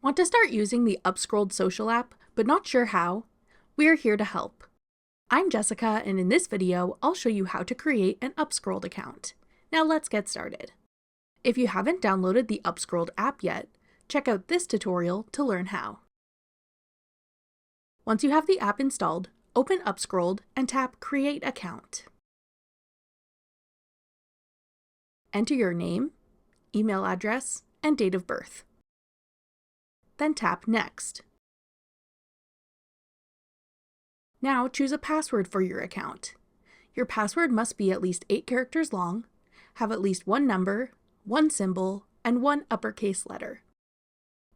Want to start using the UpScrolled social app, but not sure how? We're here to help. I'm Jessica, and in this video, I'll show you how to create an UpScrolled account. Now let's get started. If you haven't downloaded the UpScrolled app yet, check out this tutorial to learn how. Once you have the app installed, open UpScrolled and tap Create Account. Enter your name, email address, and date of birth. Then tap Next. Now choose a password for your account. Your password must be at least 8 characters long, have at least one number, one symbol, and one uppercase letter.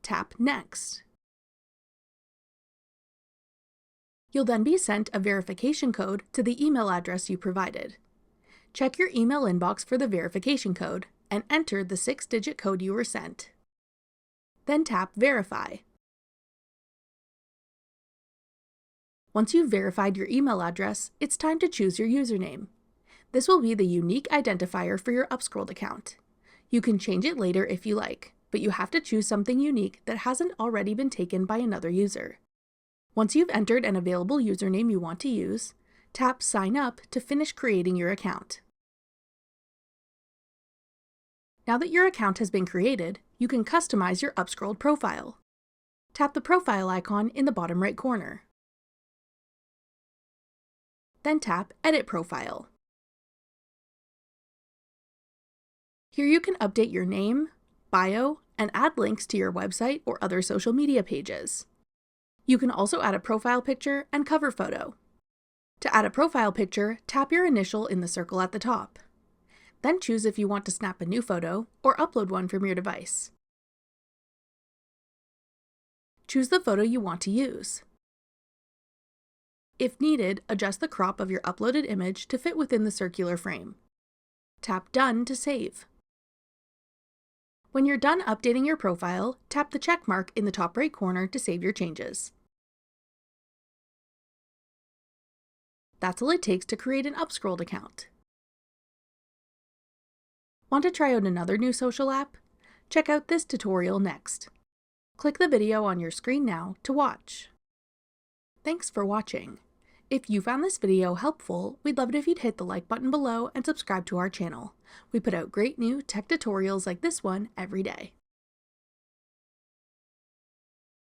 Tap Next. You'll then be sent a verification code to the email address you provided. Check your email inbox for the verification code and enter the 6-digit code you were sent. Then tap Verify. Once you've verified your email address, it's time to choose your username. This will be the unique identifier for your UpScrolled account. You can change it later if you like, but you have to choose something unique that hasn't already been taken by another user. Once you've entered an available username you want to use, tap Sign Up to finish creating your account. Now that your account has been created, you can customize your UpScrolled profile. Tap the profile icon in the bottom right corner. Then tap Edit Profile. Here you can update your name, bio, and add links to your website or other social media pages. You can also add a profile picture and cover photo. To add a profile picture, tap your initial in the circle at the top. Then choose if you want to snap a new photo or upload one from your device. Choose the photo you want to use. If needed, adjust the crop of your uploaded image to fit within the circular frame. Tap Done to save. When you're done updating your profile, tap the check mark in the top right corner to save your changes. That's all it takes to create an UpScrolled account. Want to try out another new social app? Check out this tutorial next. Click the video on your screen now to watch. Thanks for watching. If you found this video helpful, we'd love it if you'd hit the like button below and subscribe to our channel. We put out great new tech tutorials like this one every day.